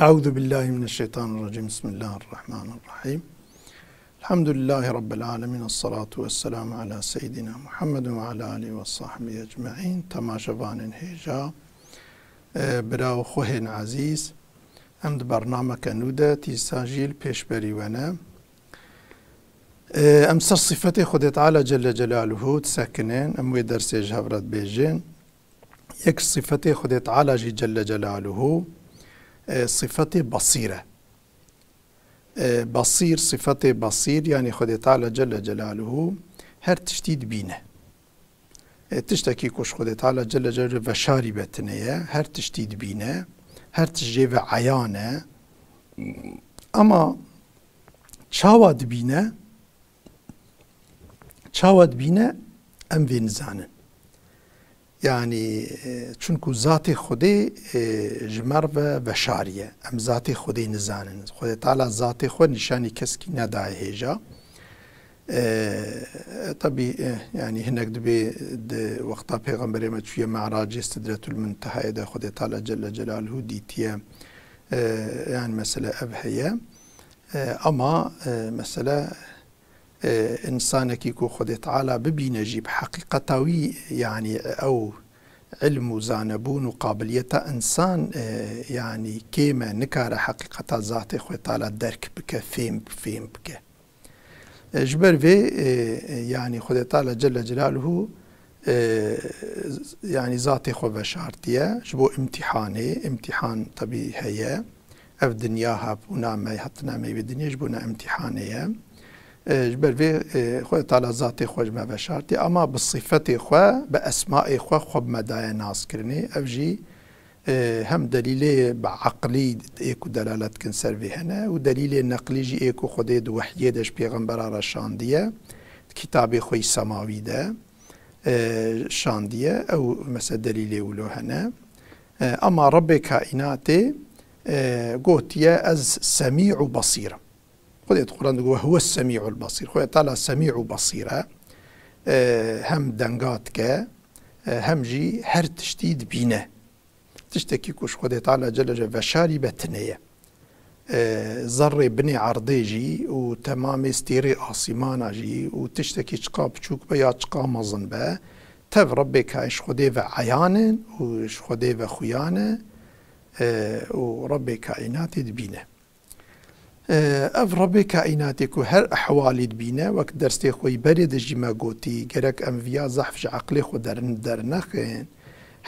أعوذ بالله من الشيطان الرجيم. بسم الله الرحمن الرحيم. الحمد لله رب العالمين، الصلاة والسلام على سيدنا محمد وعلى آله وصحبه أجمعين. تماشوان هيجا براو خوهن عزيز امد برنامج نودا تيساجيل پیش بریوانه امسر صفت خود تعالى جل جلاله تسكنين اموي درس جهورت بيجين يك صفت خود تعالى جل جلاله صفت بصيرة. بصير صفت بصير يعني خود تعالى جل جلاله هر تشتيد بينه تشتكي كوش خود تعالى جل جلاله وشاري بتنية هر تشتيد بينه هر تجيب عيانه اما چاواد بینه ام وی نزانن يعني چونكو ذات خودي جمر و شارية ام ذات خودي نزانن خود تعالى ذات خود نشاني كسكي نداعي هيجا طبي يعني هناك دبي وقتا پیغمبر ما توی معراج استدرة المنتهى دا خود تعالى جل جلاله ديتيا يعني مسألة أبهية أما مسألة إنسانك يكو خود تعالى ببين جيب حقيقتاوي يعني أو علم زانبون وقابلية إنسان يعني كيما نكار حقيقة ذات خود تعالى درك بك فهم بك جبر في يعني خود تعالى جل جلاله يعني ذاتي خو بشارتية جبو امتحان طبيعي هي اف دنياها بونا ما يحطنا ما بدنيا جبونا امتحانية جبر في خود تعالى ذاتي خو جما بشارتي اما بالصفة خو باسماء خو بمدايا ناس كرني افجي هم دليل بعقلي ايكو دلالة كنسر في هنا ودليل نقلي جي ايكو خديد وحيدش بيغمبر رشاندية كتابي خوي سماوي ده شاندية او مثلا دليل ولو هنا اما رب كائناتي قوتيا از سميع بصير خديد قرآن هو السميع البصير خويا تعالى سميع بصيرة هم دنقاتك هم جي هر تشتيد بينه تشتكي كوش خود تعالى جل جلاله وشاري بتنية ذرة بني عرضيجي وتمام استيري آسيمانا جي وتشتكي چقا بچوك بيا چقا مظن با تف ربك اش خوده و عيانن وش خوده و خويانه وربي كائنات دبينه اف ربي كائناتي كو هر احوالي دبينه وقت درستي خوي بريد جيما قوتي قرك امفيا زحفش عقلي خو درنخين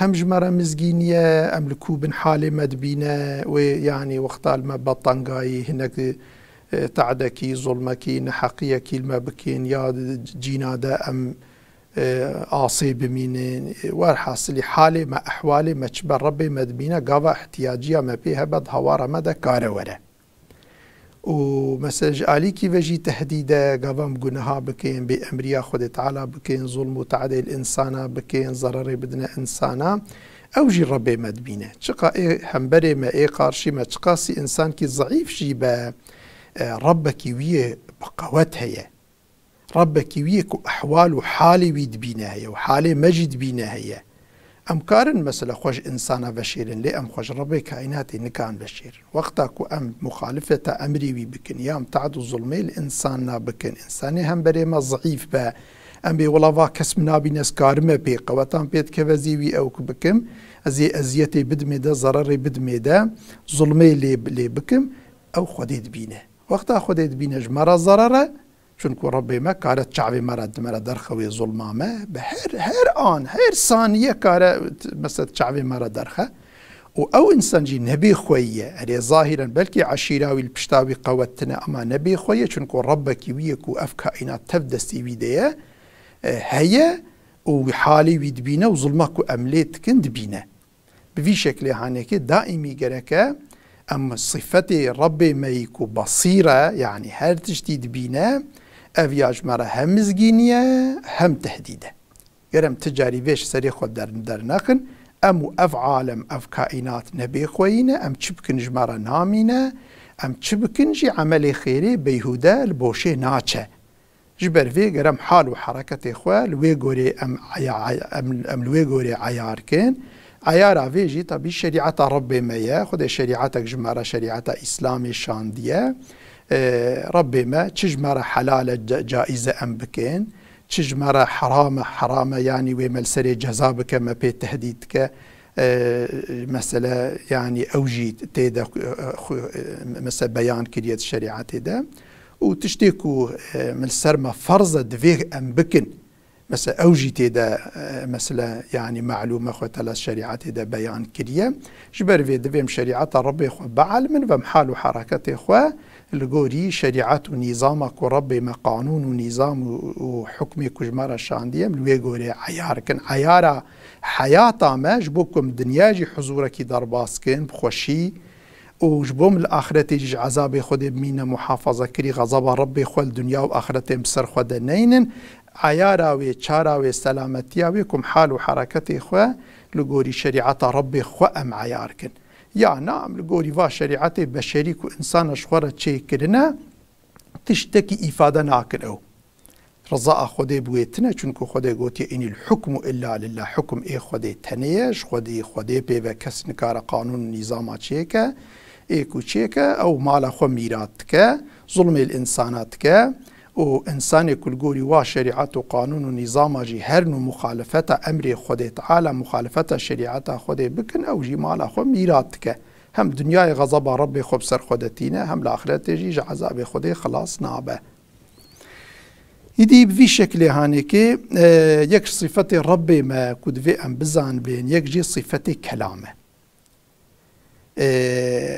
هم جمرة مزجينية أملكو بن حالي مدبينة ويعني وقتا ما بطنقاي هناك تعدكي ظلمكي نحقيكي الما بكين يا جينادا أم آصي بمينين والحاصلي حالي ما أحوالي ما تشبه ربي مدبينة قاوة احتياجية ما بيها بد هوارة مدى كارورة ومسج عليكي وجي تهديدا قوام قنها بكين بأمريا خود تعالى بكين ظلم وتعدي الإنسان بكين ضرر بدنا إنسانا أو جي ربي مدبينة شقا إيه همبري ما إيه قارشي ما تقاسي إنسان كي ضعيف جيبا ربك ويه بقوات هي ربك ويه كو أحوال وحالي ويدبينة هي وحالي مجد بينة هي أم كارن مثلا خوش إنسانا بشير لي أم خوش ربي كائناتي نكان بشير وقتا كو أم مخالفة أمري وي بكن يام تعدو ظلمي الإنسان بكن إنساني هم بري ما ضعيف با أم بي والله كسمنا بناس كارمة بي قواتان بيت كوزيوي أو كبكم أزيتي بدمي ضرري بدمي ظلمي لي بكم أو خديد بينه وقتا خديد بينه جمرة ضرره چونكو ربي ما كارت شعبي مرد درخوي ظلما ما هر ثانية كارت مثلا شعبي مرد درخه او انسان جي نبي خويه هري ظاهرا بلكي عشيراوي البشتاوي قوتنا اما نبي خويه چونكو ربك ويكو اف كائنات تفدستي بيديه هي وحالي ويدبينه وظلمكو امليت كند بينه بفي شكل هانيك دائمي جركه اما صفتي ربي ما يكو بصيره يعني هر تشتيد بينه أفياج مرة هم مزجينية هم تهديدة قرم تجاري بيش سري خود در نخن أمو أف عالم أف كائنات نبي خوينة أم تشبكنج مرة نامينة أم تشبكنجي عملي خيري بيهودا البوشي ناچه جبر في قرم حال وحركة إخوة لوي قوري أم لوي قوري عيار كين عيارا فيجي طبي شريعة ربي ما خد شريعتك جمارة شريعة إسلامي شاندية ربي ما تجمرة حلال جائزة أم بكين تجمرة حرامة يعني وملسري جزابك ما بيت تهديدك مثلا يعني أوجي تيدا مثلا بيان كرية الشريعة تيدا وتشتيكو ملسرمة فرض دفيغ أم بكن مثلا أوجي تيدا مثلا يعني معلومة خوتلا الشريعة تيدا بيان كرية جبر في دفيم شريعة ربي خو بعل من فمحال وحركة خو الجوري شريعة ونظامك وربي ما قانون ونظام وحكمي كجمرة شاندية ملوي جوري عيار كن عيارة حياة ما جبوكم دنياجي حضورك درباسكن بخوشي وجبوم الآخرة تيجي عذاب خود بمينا محافظة كري غضب ربي خو الدنيا وآخرة بسر خود نينن عيارة وشارة وسلامتيا ويكم حال وحركة خو لجوري شريعة ربي خو أم عياركن يا نعم لقولي فا شريعتي بشريك وإنسان شخورة شيء كرنا تشتكي إفادة ناكل أو رضاء خودي بويتنا چونكو خودي قوتي إن الحكم إلا لله حكم إيه خودي تنيش خودي بيبا كس نكار قانون نظامات شيكا إيكو شيكا أو مالا خو ميراتك ظلم الإنساناتك وإنسان كل قولي وا شريعة وقانون ونظام جي هرنو مخالفة أمر خودي تعالى مخالفة شريعة خودي بكن أو جي مالا خو ميراتك هم دنياي غضب ربي خو بسر خودتينا هم الآخرة تجي عذاب خودي خلاص نابه يدي بفي شكل هانيكي يك صفة ربي ما كود في أم بزان بين يك جي صفة كلامه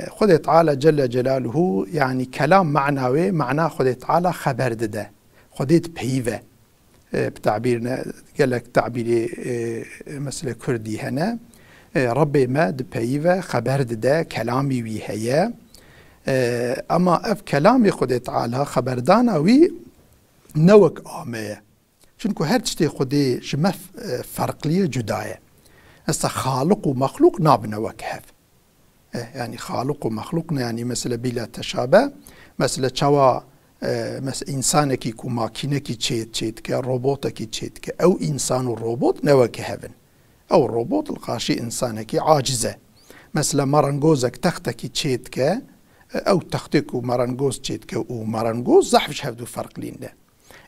خودي تعالى جل جلاله يعني كلام معنوي معناه خودي تعالى خبر دده خودي بهيفه بتعبيرنا قال لك تعبيري مثل كردي هنا ربي ما بهيفه خبر دده كلامي ويهيا اما اف كلامي خودي تعالى خبر دانوي نوك آمية چونكو هر تشتي خودي جمع فرقلية جداية هسا خالق ومخلوق ناب نوك هف يعني خالق ومخلوق يعني مثلا بلا تشابه مثلا چوا مثلا إنسانكي كو ماكينكي تشيت كي روبوتكي تشيت كي أو إنسان وروبوت نوك هفن أو الروبوت القاشي إنسانكي عاجزة مثلا مرنجوزك تختكي تشيت كي أو تختك ومرنجوز تشيت كي ومرنجوز زحفش هفدو فرق لنا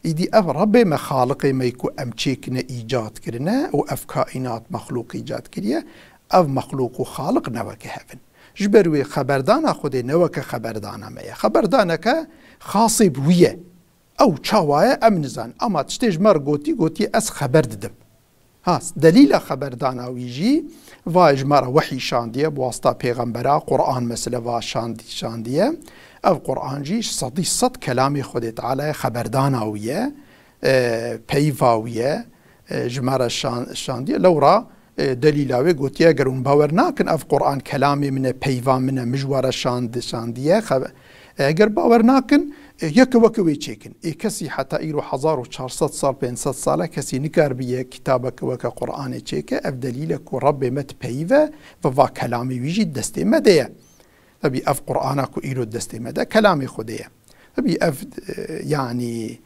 إيدي أف ربي ما خالقي ما يكو أمشيكنا إيجاد كرنا وأف كائنات مخلوق إيجاد كريا أف مخلوق وخالق نوك هفن جبروي خبردانا خودي نوك خبردانا ميا خبردانك خاصي بوية أو چاوايا أمنزان أما تشتيج مر قوتي أس خبر ددم هاس دليل خبردانا ويجي واج مر وحي شاندية بواسطة پیغمبرا قرآن مثل وا شاندية أو قرآن جيش صد كلامي خودي تعالى خبردانا ويا بيفاوية جمارة شاندية لورا دليلاوي قوتي اگرون باور ناكن اف قرآن كلامي من بيفا من مجوار شاندية اگر باور ناكن يك وكوي چيكن كسي حتى ايرو 1400 سال 500 سالة كسي نكار بيه كتابك وكا قرآن چيكه اف دليلك رب مت بيفا فوا كلامي ويجي دستي مديه تبي اف قرآنك ايرو دستي مده كلامي خوديه تبي اف يعني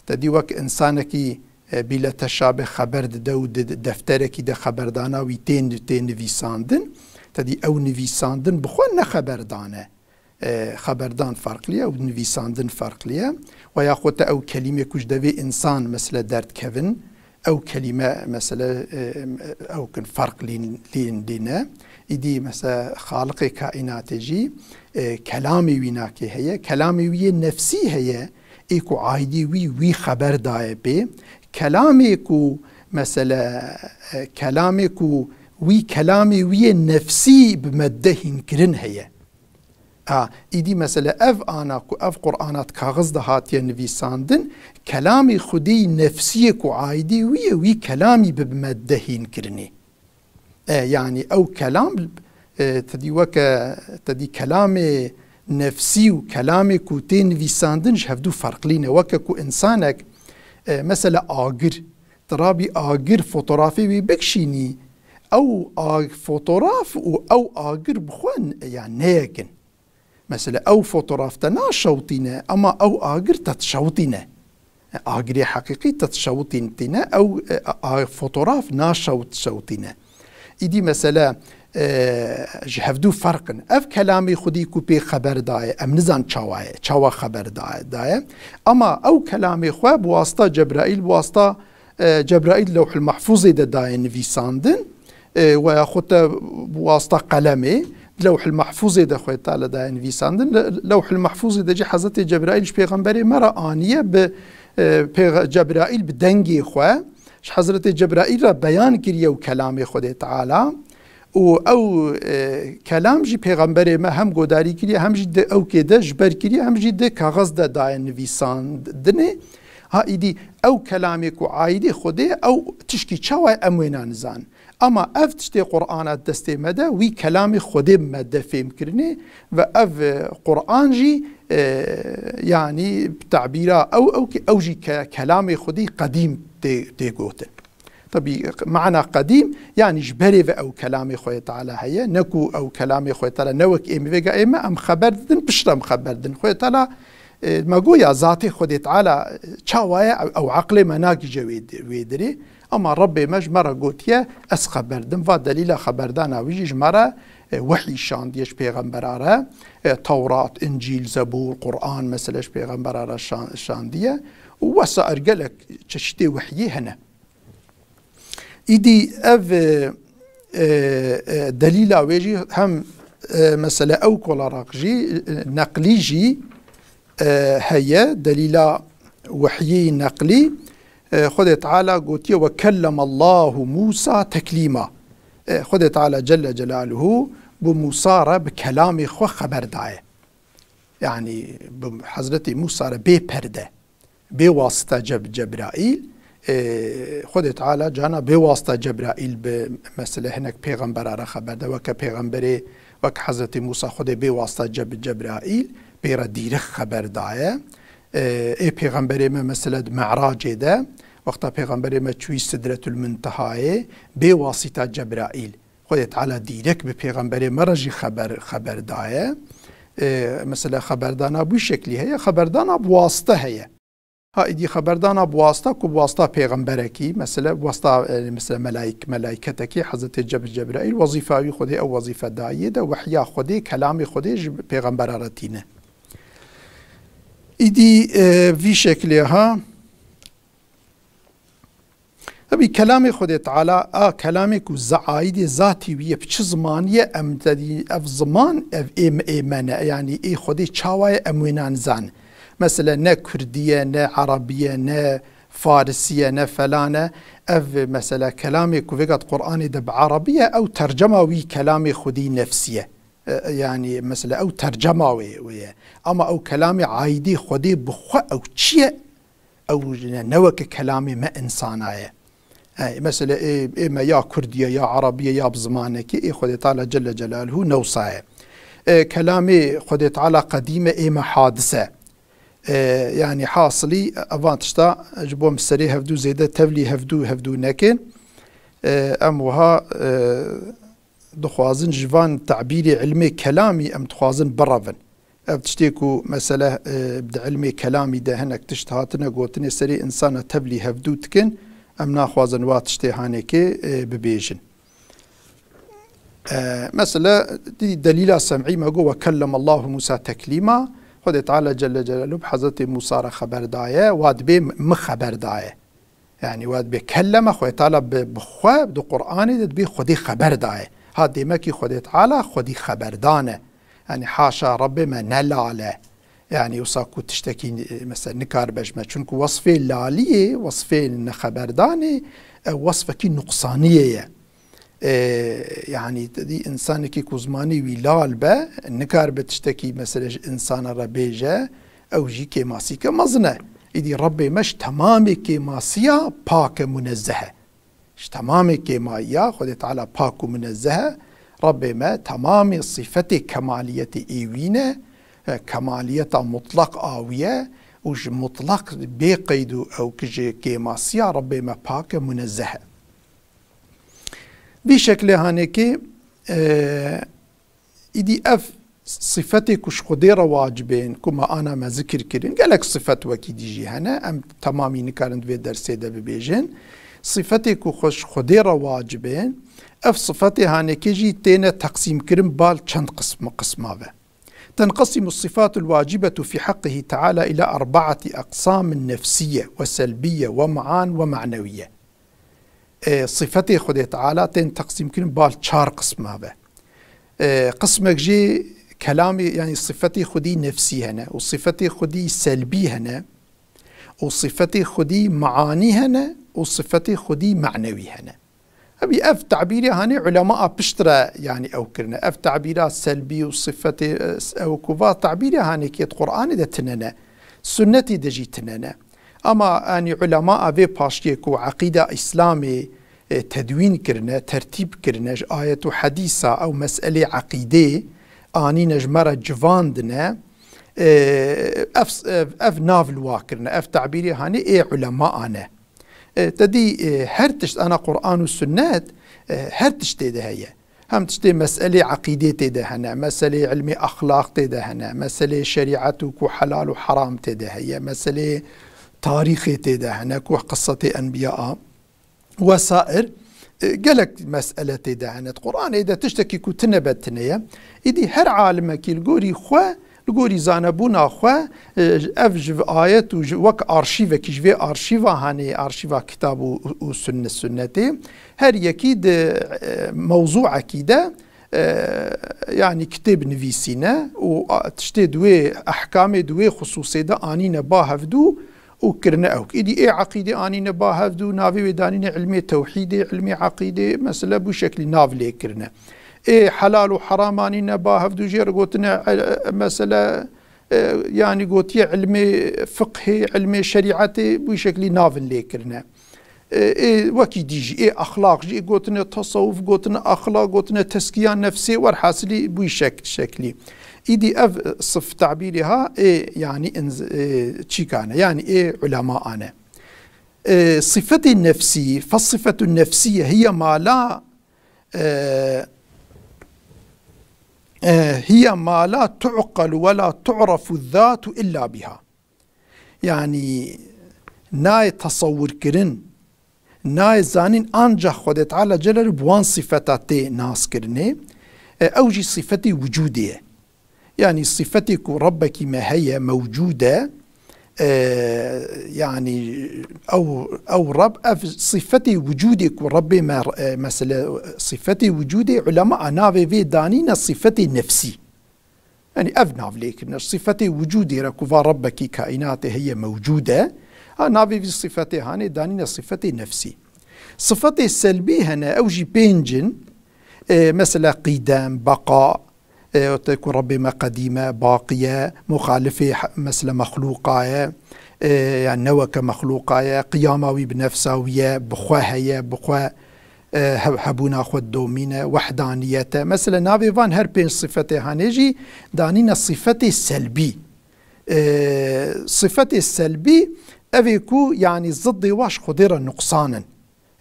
تدي وك انسانكي بلا تشابه خبر دو دفتركي ده خبردانا ويتين نويساندن تدي او نويساندن بخون خبردانه خبردان فرقلية و نويساندن فرقلية وياخوت او كلمة كوش دوي انسان مثل درد كفن او كلمة مثل او كن فرق لين دينا ايدي مثل خالق كائنات جي كلامي ويناكي هي كلامي وي نفسي هي ايكو عايدي وي خبر داي بي كلامي كو مثلا كلامي كو وي كلامي وي نفسي بمدهن كرن هي ايدي مثلا اف انا كو اف قرآنات كاغز دهاتيا نويساندن كلامي خدي نفسي كو عايدي وي كلامي بمدهن كرني يعني او كلام تدي كلامي نفسي وكلامي كو تين نويساندن هفدو فرق لينا وكا انسانك مثلا آگر ترابي آگر فوتوغرافي بيبكشيني او فوتوغراف او آگر بخون يعني نيكن مثلا او فوتوغراف تنا شوطينا اما او آگر تتشوطينا آگري حقيقي تتشوطينا او فوتوغراف نا شوطينا إيدي مثلا جهفدو فرقن اف كلامي خودي كو بي خبر داي ام نزان چاوا خبر داي اما او كلامي خو بواسطه جبرائيل بواسطه جبرائيل لوح المحفوظ داي نفيساندن وياخذ بواسطه قلمي لوح المحفوظ ده خو تعالى داي نفيساندن لوح المحفوظ ده جي حضرت جبرائيل پیغمبري مره انيه ب جبرائيل بدنگي خو حضرت جبرائيل را بيان كريو كلامي خود تعالى او کلام جی پیغمبر ما هم گوداری کریه هم جی ده او که ده جبر کریه هم جی ده کاغذ ده دای نویسان دنه ها ایدی او کلامی کو عایدی خوده او تشکی چاوای اموینان زان اما اف تشتی قرآن دسته مده وی کلامی خوده مده فهم کرنه و اف قرآن جی يعني تعبيرا او جي كلامي خودي قديم دي قوتن طبي معنى قديم يعني جبري او كلامي خوي تعالى هي نكو او كلامي خوي تعالى نوك ايمي فيغا ايما ام خبر دن بشرم خبر دن خوي تعالى ما قويا ذاتي خودي تعالى چاوايا او عقلي مناقي جويد ويدري اما ربي مجمرة قوتيا اس خبر دن فدليل خبر دانا ويجي جمرة وحي شانديش پیغمبراره توراة انجيل زبور قرآن مثلش پیغمبراره شانديه ووسائر قالك چشتي وحيي هنا إيدي أف دليل ويجي هم مسألة أو كولا راقجي نقلي جي هي دليل وحيي نقلي خد تعالى قوتي وكلم الله موسى تكليما خد تعالى جل جلاله بموسى بكلام خو خبر داي يعني بحضرتي موسى ببرده بواسطة جبرائيل خود تعالى جانا بواسطة جبرائيل بمثل هناك پیغمبر را خبر ده وك پیغمبر وك حضرت موسى خود بواسطة جبرائيل بيرا ديرخ خبر دايه اي پیغمبر ما مثل معراج ده وقتا پیغمبر ما چوي سدرة المنتهى بواسطة جبرائيل خود تعالى ديرك بپیغمبر ما رجي خبر دايه مثل خبر دانا بو شكلي هي خبر دانا بواسطة هي ها ایدی خبردانا بواسطه کو بواسطه پیغمبرکی مثلا بواسطه مثلا ملائکتکی حضرت جبرائیل وظیفه خودی او وظیفه داعیه ده وحیا خودی کلام خودی پیغمبر راتینه ایدی وی شکلی ها ابي كلامي خود تعالى كلامي كو زعايد ذاتي ويه بچ زمانيه امتدي اف زمان اف ايمانه يعني اي خودي چاوي اموينان زان مثلا نه كردية نه عربية نه فارسية نه فلانة اف مثلا كلامي كوفيقات قرآني ده بعربية او ترجمة وي كلامي خودي نفسية يعني مثلا او ترجمة وي اما او كلامي عايدي خودي بخوا او تشيه او نوك كلامي ما انسانايه مثلا اما يا كردية يا عربية يا بزمانك اي خودي تعالى جل جلاله نوصايه كلامي خودي تعالى قديمة اما حادثة يعني حاصلي افانتشتا جبو مستري هفدو زيادة تفلي هفدو نكن اموها دخوازن جوان تعبيري علمي كلامي ام دخوازن برافن تشتيكو مسألة بدا علمي كلامي ده هناك تشتهاتنا قوتني سري انسانة تفلي هفدو تكن ام ناخوازن واتشتي هانيكي ببيجن مسألة دي دليل سمعي ما قوة كلم الله موسى تكليما خود تعالى جل جلاله بحضرت موسى را خبر دايه واد بي مخبر دايه يعني واد بي كلمه خود تعالى بخوا دو قرآن بي خودي خبر دايه هادي مكي خود تعالى خودي خبر دانه يعني حاشا ربي ما نلاله يعني وساكو تشتكي مثلا نكار بجمه چونكو وصفه لاليه وصفه خبر دانه وصفه كي نقصانيه يعني دي إنسان كي كوزماني ويلال با نكار بتشتكي مثلا إنسان ربيجة أو جي كي ماسي كمزنة إدي ربي مش تمامي كي ماسيا باك منزهة مش تمامي كي مايا خد تعالى باك منزهة ربي ما تمامي صفتي كمالية إيوينة كمالية مطلق آوية وج مطلق بيقيدو أو كجي كي ماسيا ربي ما باك منزهة بشكل هانيكي إدي أف صفتي كش خديرة واجبين كما أنا ما ذكر كرين قالك صفت وكي ديجي هنا أم تمامي نكارند في درسي ده ببيجين صفتك وخش خديرة واجبين اف صفتي هانكيجي تينا تقسيم كرم بال چند قسمه. تنقسم الصفات الواجبة في حقه تعالى إلى 4 أقسام نفسية وسلبية ومعان ومعنوية. صفتي خدي تعالى تين تقسيم كرم بال 4 قسمه. قسمك جي كلامي يعني صفتي خدي نفسي هنا، وصفتي خدي سلبي هنا، وصفتي خدي معاني هنا، وصفتي خدي معنوي هنا. أبي أف تعبيري هاني علماء بشترى يعني أو كرنا أف تعبيرات سلبي وصفتي أو كوفا تعبيري هاني كيت قرآن ده تننا سنتي دجي تننا. أما أني علماء في باشيكو عقيدة إسلامي تدوين كرنا ترتيب كرنا آية حديثة أو مسألة عقيدة آني نجمرة جواندنا أف نافل واكرنا أف تعبيري هاني إيه علماء أنا تدي هرتشت أنا قرآن والسنة هرتشت تيدا هي هم تشتي مسألة عقيدة تيدا هنا، مسألة علمي أخلاق تيدا هنا، مسألة شريعة كو حلال وحرام تيدا هي، مسألة تاريخي تيدا هنا كو قصة أنبياء وسائر قالك مسألة تيدا هنا. القرآن إذا تشتكي كو تنبتنية إذا هر عالم كي القوري خواه لقوري زانبونا خوا أفجف آيات وك أرشيفة كيجفي أرشيفة هاني أرشيفة كتاب وسنة السنة هر يكيد موضوع كيدا يعني كتاب نفيسينا وتشتي دوي أحكام دوي خصوصي دا آنين باهفدو وكرنا أوك إدي إيه عقيدة آنين باهفدو نافي ودانين علمي توحيدي علمي عقيدة مثلا بشكل نافلي كرنا إيه حلال وحرام آنين باهفدو جير قوتنا مثلا يعني قوتي علمي فقهي علمي شريعتي بشكل نافلي كرنا إيه وكي ديجي إيه أخلاق جي قوتنا تصوف قوتنا أخلاق قوتنا تسكيان نفسي ورحاسلي بشكلي إيدي أف صف تعبيرها إيه يعني تشيكانا يعني إيه علماء أنا صفتي النفسي. فالصفة النفسية هي ما لا هي ما لا تعقل ولا تعرف الذات إلا بها. يعني ناي تصور كرن ناي زانين أنجح خودت على جلال بوان صفتاتي ناس كرني أوجي صفتي وجودية يعني صفتك ربك ما هي موجودة يعني أو رب صفتي وجودك وربي ما مثلا صفتي وجودي علماء نافي في دانين صفتي نفسي يعني أفناف ليك صفتي وجودي ركوفا ربك كائنات هي موجودة نافي في صفتي هاني دانين صفتي نفسي. صفتي السلبي هنا أوجي بينجن مثلا قدام بقاء تكون ربي ما قديمة باقية مخالفة مثل مخلوقايا يعني نوك مخلوقايا قياموي بنفساوية بخواهية بخوا هبونا خود دومينة وحدانية مثلا نافي فان هر بين صفتي هانيجي دانين الصفتي السلبي. صفتي السلبي أفيكو يعني ضد واش خدير نقصانا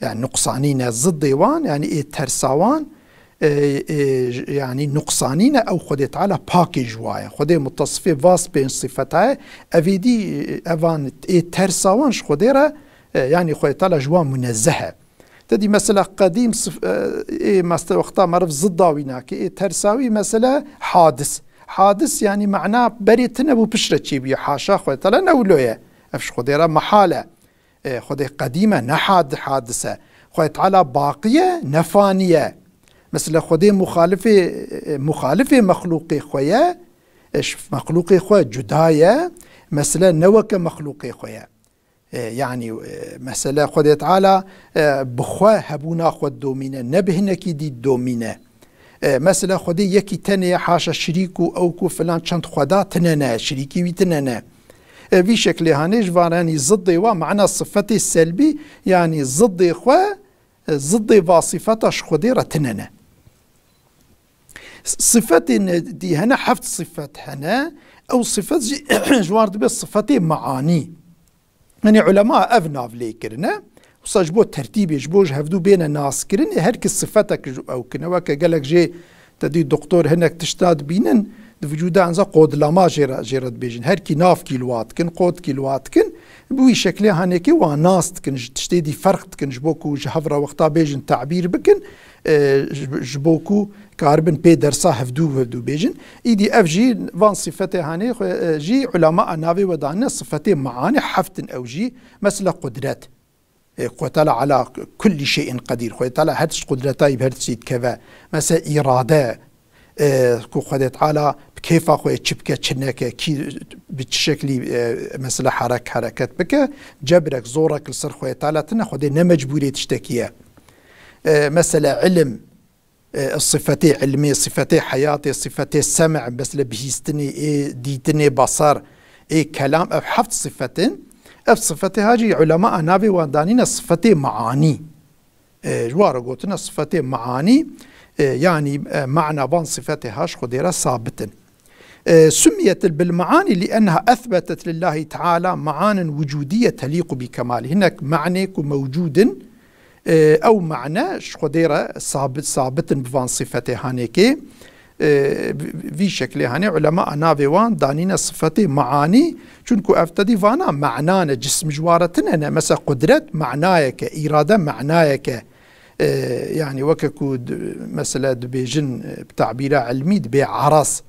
يعني نقصانين ضد وان يعني إيه ترساوان يعني نقصانين أو خدت على باكيج وايا خدي متصفي فاس بين صفتها أفيدي أفان ترساوانش خديرة يعني خدت على جوا منزهة تدي مثلا قديم مثلا وقتا معرف ضداويناك ترساوي مثلا حادث يعني معناه بريتنا بو بشرة شيبي حاشا خدت على نولوية أفش خديرة محالة خدي قديمة نحاد حادثة خدت على باقية نفانية مثل خدي مخالفة مخلوقي خويا ايش مخلوقي خويا جداية مثلا نوك مخلوقي خويا يعني مثلا خدي تعالى بخوا هبونا خود دومينة نبهنكي دي دومينة مثلا خدي يكي تاني حاشا شريكو اوكو فلان چند خدا تنانا شريكي ويتنانا في شكل هانيش واراني ضدي ومعنى صفتي السلبي يعني ضدي خوا ضدي وصفتش خدي رتنانا صفات دي هنا حفظ صفات هنا أو صفات جوار دي صفاتي معاني يعني علماء أفناف لي كرنا وصاجبو ترتيب يجبوج هفدو بين الناس كرن هرك صفاتك أو كنا وكا قالك جي تدي دكتور هناك تشتاد بينن دو وجودا عنزا قود لما جيراد بيجن هركي ناف كيلوات كن قود كيلوات كن بوي شكلي هانيكي وناس تكنج تشتيدي فرق تكنج بوكو جهفرة وقتا بيجن تعبير بكن جبوكو كاربن بي درسا هفدو بيجن ايدي اف جي فان صفتي هاني جي علماء نافي ودانا صفتي معاني حفتن او جي مثل قدرات قتل على كل شيء قدير قتل هرتش قدرتاي بهرتش كذا مثلا إرادة كو خدت على كيف أخوي تشبكة تشنكة كي بشكل مثلا حركات بك جبرك زورك لصر خوي تعالى تنا خدي نمجبوري تشتكيه مثلا علم الصفتي علمي صفتي حياتي صفتي السمع مثلا بهيستني ديتني بصر كلام حفظ صفتين صفتي هاجي علماء نافي واندانين صفتي معاني جوار قوتنا صفتي معاني يعني معنى بان صفتي هاش خديرة ثابتا سميت بالمعاني لأنها أثبتت لله تعالى معاني وجودية تليق بكماله هناك معنى موجود أو معنى خديرة ثابتا بفان صفتي هانيكي في شكل هاني علماء نافيوان دانين صفتي معاني چونكو افتدي فانا معنانا جسم جوارتنا مثلا قدرت معنايك إرادة معنايك يعني وككو مثلا دبيجن بتعبير علمي دبي عرس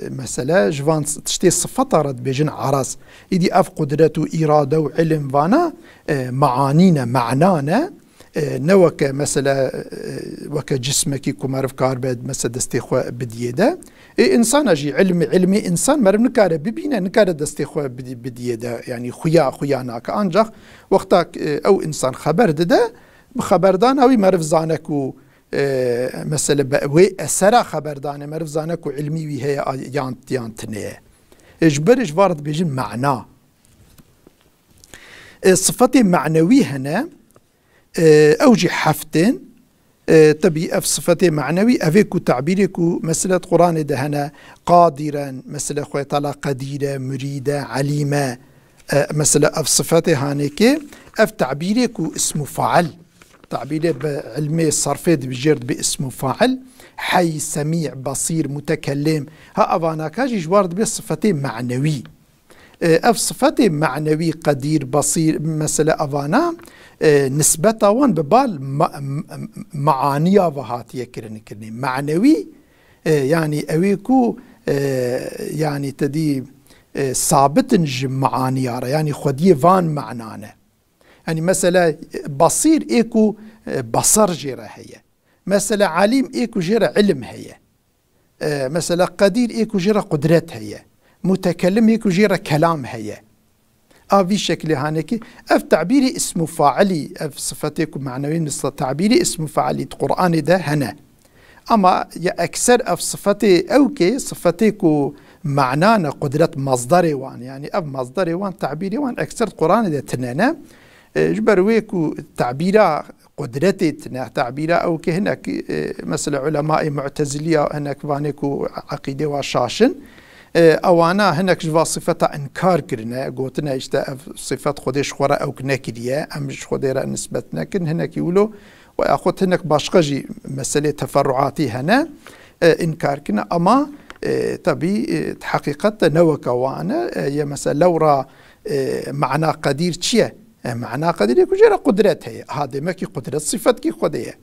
مثلا جوان تشتي صفة رد بيجن عرس إدي أف قدرة إرادة وعلم فانا معانينا معنانا نوك مثلا وك جسمك كمارف كاربد مثلا دستيخوا بديدا إنسان أجي علمي إنسان مرم نكاره ببينا نكاره دستيخوا بديدا يعني خياناك أنجح وقتك أو إنسان خبر ده بخبردان أوي مرف زانكو مثلا بأوي أسرع خبردان مرف زانكو علمي وهي يانتنيه إجبرش وارد بيجن معناه صفتي معنوي هنا أوجي حفتين تبي أف صفتي معنوي أفيكو تعبيركو مثلا قرآن ده هنا قادرا مثلا خوي طلا قديرة مريدة عليمة مثلا أف صفتي هانيكي أف تعبيركو اسمه فعل تعبيره بعلمي الصرفي بجرد باسمه فاعل حي سميع بصير متكلم ها أفانا كاجي جوارد بصفتي معنوي أف صفتي معنوي قدير بصير مثلا أفانا نسبة وان ببال معانية وهاتية كرني معنوي يعني أويكو يعني تدي ثابت معانية يعني خديه فان معنانا يعني مثلا بصير إيكو بصر جيرة هي مثلا عليم إيكو جيرة علم هي مثلا قدير إيكو جيرة قدرت هي متكلم إيكو جيرة كلام هي في شكل هانكي أف تعبيري اسمه فاعلي أف صفتيكو معنوين تعبيري اسمه فاعلي القرآن ده هنا أما يا أكثر أف صفتي أوكي صفتيكو معنانا قدرة مصدري وان يعني أف مصدري وان تعبيري وان أكثر القرآن ده تنانا جبرويكو تعبيرا قدرتي تعبيرا أو كهناك مثل علماء معتزلية هناك فانيكو عقيدة وشاشن أو أنا هناك جوا صفة إنكار كرنا قوتنا إجتاء صفات خديش خورا أو كناكرية أمش خديرا نسبتنا كن هناك يقولوا وأخذ هناك باشقجي مسألة تفرعاتي هنا إنكار كنا أما تبي حقيقة نوكا وانا يا مثلا لورا معنى قدير تشيه معنى قدير يكون جرى قدرات هي هذا ما كي قدرات صفات كي خديه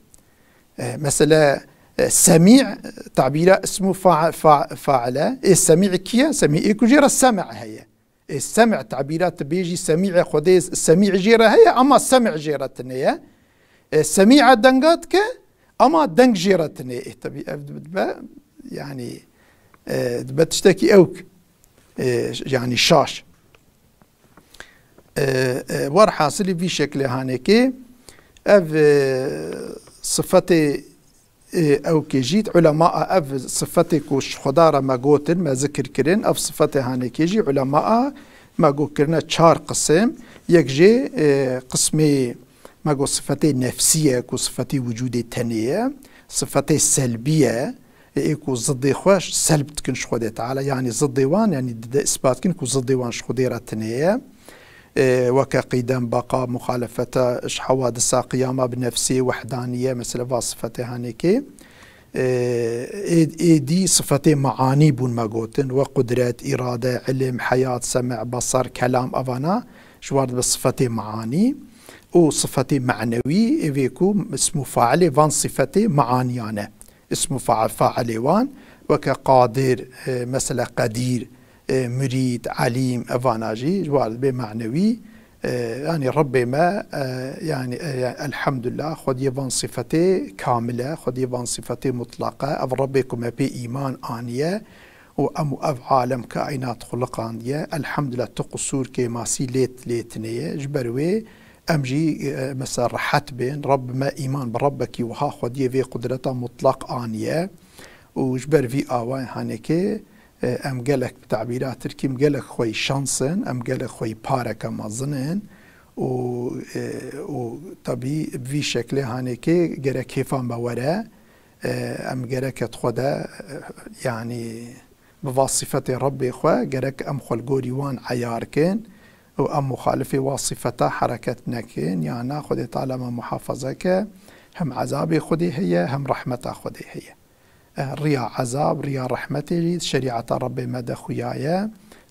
مثلا سميع تعبيره اسمه فاعله السميع كيا سميع يكون جرى السمع هي السمع تعبيرات بيجي سميع خديه السميع جرى هي اما السمع جرى تنيه السميع دنقات ك اما دنق جرى تنيه تبي يعني بتشتكي اوك يعني شاش ور حاصلي في شكل هانيكي اف صفتي او كي جيت علماء اف صفتي كوش خدارة ما قوتن ما ذكر كرين اف صفتي هانيكي جي علماء ما قو كرنا تشار قسم يكجي قسمي ما قو صفتي نفسية كو صفتي وجودي تانية صفتي سلبية ايكو ضدي خوش سلب تكنش خدي تعالى يعني ضدي وان يعني اثبات كنكو ضدي وان شخديرة تانية وكقيدم بقى مخالفة حوادث قيامة بنفسي وحدانية مثل وصفته هانيكي دي صفتي معاني بون ما قوتن وقدرة إرادة علم حياة سمع بصر كلام أفانا جوارد بصفتي معاني وصفتي معنوي إيفيكو اسمه فاعل وان صفتي معانيانة اسمه فاعل وان وكقادر مثلا قدير مريد عليم أفاناجي جوارد بمعنوي يعني ربي ما يعني الحمد لله خد يبان صفتي كاملة خد يبان صفتي مطلقة أف ربكم بي إيمان آنية وأمو أف عالم كائنات خلقانية الحمد لله تقصور كماسي ليتنية جبروي أمجي مثلا رحت بين رب ما إيمان بربك وها خد يبي قدرته مطلق آنية وجبر في آوان هانيكي ام گلک بتعبیرات ترکی ام گلک خوی شانسن ام گلک خوی پارک مازنن و طبی بوی شکل هانی که گره کیفان باوره ام گرک خدا يعني بوصفة ربي خوا گرک ام خلقوري وان عيار كن و ام مخالفه وصفته حركت نكن يعني خدي تعالى محافظك هم عذابي خدي هي هم رحمته خدي هي ريا عذاب ريا رحمتي شريعة ربي مدى خويايا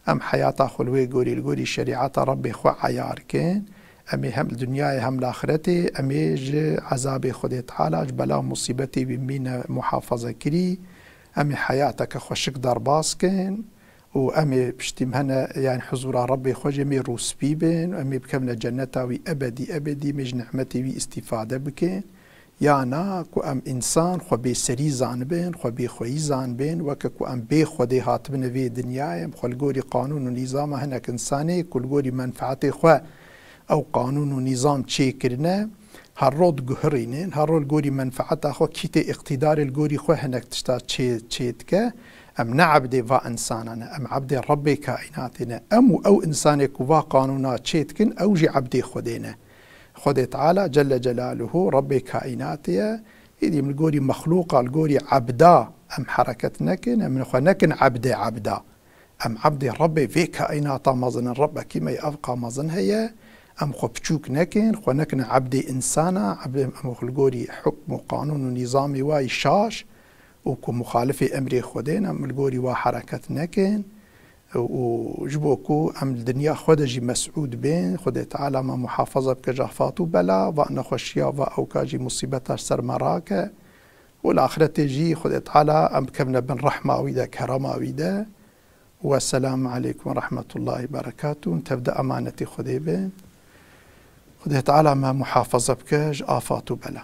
ام حياة خلوي قولي القولي شريعة ربي خو عيار كين امي هم الدنيا هم الاخرتي امي عذابي خدي تعالى بلا مصيبتي بمين محافظة كري امي حياتك خوشك دار باسكن وامي بشتم هنا يعني حضور ربي خوجي مي روس بيبن امي بكمنا جنتاوي ابدي ابدي مج نعمتي بي استفادة بكين یانا کو ام انسان خو به سری زان بین خو به خوی زان بین وک کو ام به خودی هات بن وی دنیای خلګوري قانون و نظام هنک انساني کلګوري منفعت خو او قانون و نظام چی کرنه هر رود گهرینن هر رود ګوري منفعت خو کیت اقتدار الګوري خو هنک تشتا چیتکه ام نعبد و انساننا ام عبد رب کائناتنا ام او انسان کو قانونات چیتکن او جي عبد خودینه خدي تعالى جل جلاله ربي كائناتيا إذا من القوري مخلوقة القوري عبدا أم حركة نكن أم نكن عبدا عبدا أم عبدي ربي في كائنات مظن ربك كما يبقى مظن هي أم خبشوك نكن خو نكن عبدي إنسانا عبدي أم القوري حكم وقانون ونظامي واي شاش وكو مخالفة أمري خدين أم القوري وحركة نكن وجبوكو ام الدنيا خدجي مسعود بين خد تعالى ما محافظة بكجافات بلا وأنا خشيا وأوكاجي مصيبة سر مراكة والآخرة جي خد تعالى ام كمنا بن رحمة ويدا كرامة ويدا والسلام عليكم ورحمة الله وبركاته تبدأ أمانتي خدي بين خد تعالى ما محافظة بكج آفات بلا